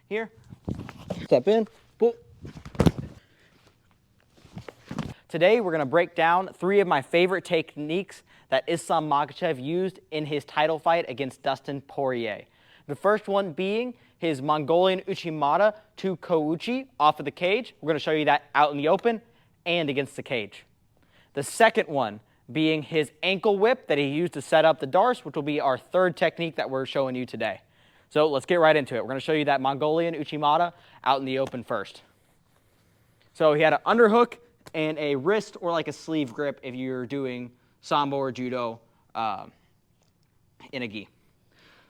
Here, step in, boom. Today, we're gonna break down 3 of my favorite techniques that Islam Makhachev used in his title fight against Dustin Poirier. The first one being his Mongolian uchimata to kouchi off of the cage. We're gonna show you that out in the open and against the cage. The second one being his ankle whip that he used to set up the Darce, which will be our third technique that we're showing you today. So let's get right into it. We're gonna show you that Mongolian uchimata out in the open first. So he had an underhook and a wrist or like a sleeve grip if you're doing sambo or judo in a gi.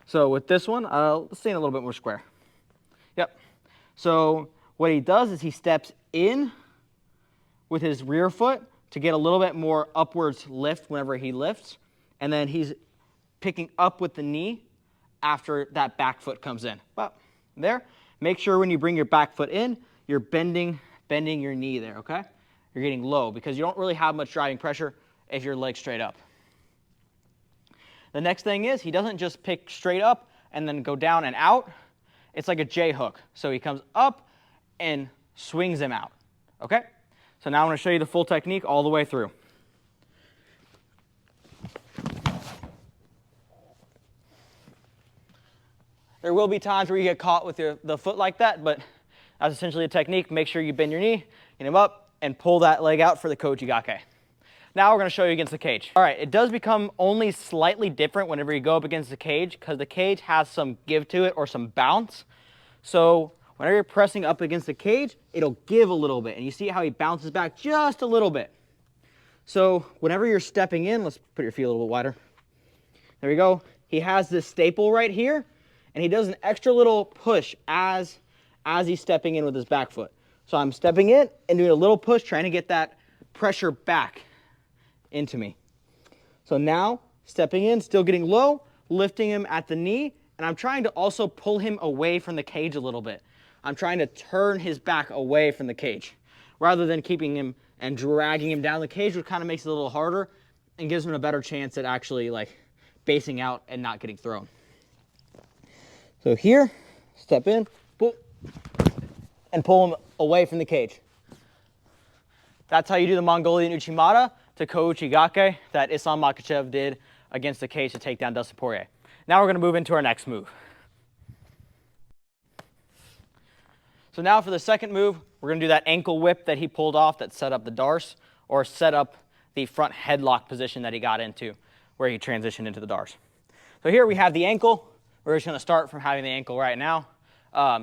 So with this one, let's stand a little bit more square. Yep. So what he does is he steps in with his rear foot to get a little bit more upwards lift whenever he lifts, and then he's picking up with the knee after that back foot comes in. Well, there. Make sure when you bring your back foot in, you're bending your knee there, okay? You're getting low because you don't really have much driving pressure if your leg's straight up. The next thing is he doesn't just pick straight up and then go down and out. It's like a J hook. So he comes up and swings him out, okay? So now I'm going to show you the full technique all the way through. There will be times where you get caught with the foot like that, but that's essentially a technique. Make sure you bend your knee, get him up, and pull that leg out for the kochigake. Now we're going to show you against the cage. All right, it does become only slightly different whenever you go up against the cage because the cage has some give to it or some bounce. So whenever you're pressing up against the cage, it'll give a little bit. And you see how he bounces back just a little bit. So whenever you're stepping in, let's put your feet a little bit wider. There we go. He has this staple right here, and he does an extra little push as he's stepping in with his back foot. So I'm stepping in and doing a little push, trying to get that pressure back into me. So now, stepping in, still getting low, lifting him at the knee, and I'm trying to also pull him away from the cage a little bit. I'm trying to turn his back away from the cage, rather than keeping him and dragging him down the cage, which kind of makes it a little harder and gives him a better chance at actually like basing out and not getting thrown. So here, step in, boom, and pull him away from the cage. That's how you do the Mongolian uchimata to kouchigake that Islam Makhachev did against the cage to take down Dustin Poirier. Now we're going to move into our next move. So now for the second move, we're going to do that ankle whip that he pulled off that set up the Darce, or set up the front headlock position that he got into, where he transitioned into the Darce. So here we have the ankle. We're just going to start from having the ankle right now.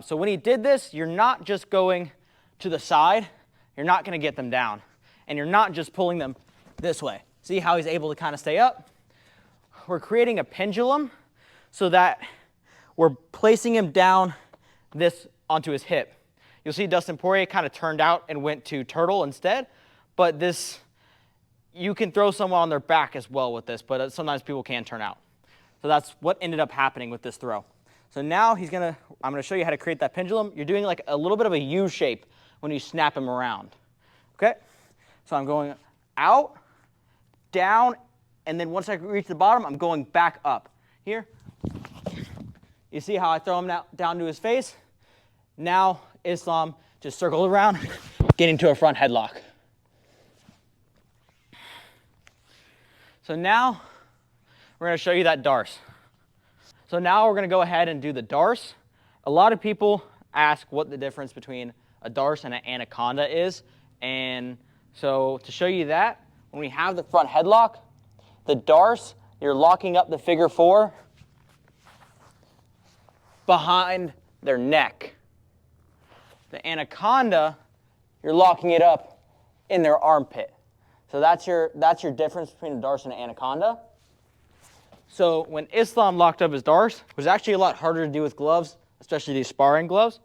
So when he did this, you're not just going to the side. You're not going to get them down. And you're not just pulling them this way. See how he's able to kind of stay up? We're creating a pendulum so that we're placing him down this onto his hip. You'll see Dustin Poirier kind of turned out and went to turtle instead. But this, you can throw someone on their back as well with this, but sometimes people can turn out. So that's what ended up happening with this throw. So now I'm going to show you how to create that pendulum. You're doing like a little bit of a U shape when you snap him around. Okay? So I'm going out, down, and then once I reach the bottom, I'm going back up. Here. You see how I throw him down to his face? Now Islam just circles around, getting to a front headlock. So now we're going to show you that Darce. So now we're going to go ahead and do the Darce. A lot of people ask what the difference between a Darce and an anaconda is. And so to show you that, when we have the front headlock, the Darce, you're locking up the figure 4 behind their neck. The anaconda, you're locking it up in their armpit. So that's your difference between a Darce and an anaconda. So when Islam locked up his Darce, it was actually a lot harder to do with gloves, especially these sparring gloves.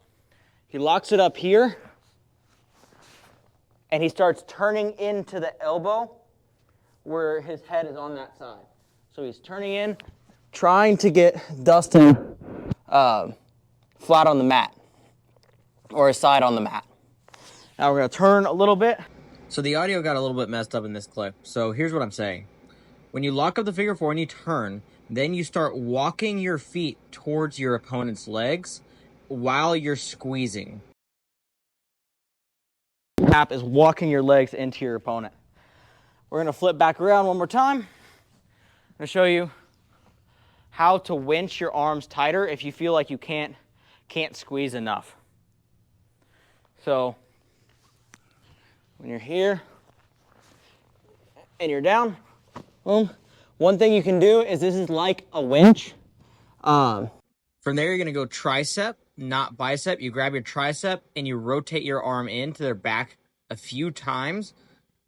He locks it up here, and he starts turning into the elbow where his head is on that side. So he's turning in, trying to get Dustin flat on the mat, or his side on the mat. Now we're going to turn a little bit. So the audio got a little bit messed up in this clip. So here's what I'm saying. When you lock up the figure 4 and you turn, then you start walking your feet towards your opponent's legs, while you're squeezing. Tap is walking your legs into your opponent. We're gonna flip back around one more time. I'm gonna show you how to winch your arms tighter if you feel like you can't squeeze enough. So when you're here and you're down, boom. One thing you can do is this is like a winch. From there, you're gonna go tricep, not bicep. You grab your tricep and you rotate your arm into their back a few times.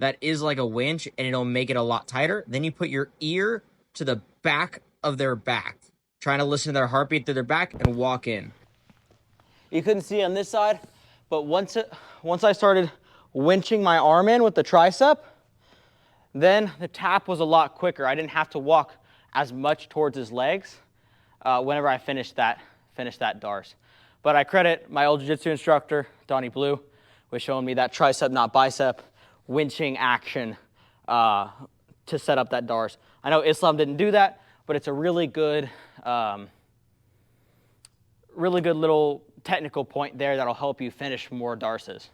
That is like a winch, and it'll make it a lot tighter. Then you put your ear to the back of their back, trying to listen to their heartbeat through their back and walk in. You couldn't see on this side, but once I started winching my arm in with the tricep, then the tap was a lot quicker. I didn't have to walk as much towards his legs whenever I finished that Darce. But I credit my old jiu-jitsu instructor, Donnie Blue, with showing me that tricep, not bicep, winching action to set up that Darce. I know Islam didn't do that, but it's a really good little technical point there that'll help you finish more Darces.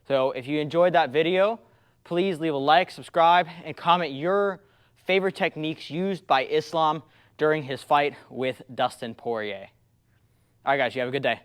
So if you enjoyed that video, please leave a like, subscribe, and comment your favorite techniques used by Islam during his fight with Dustin Poirier. All right, guys, you have a good day.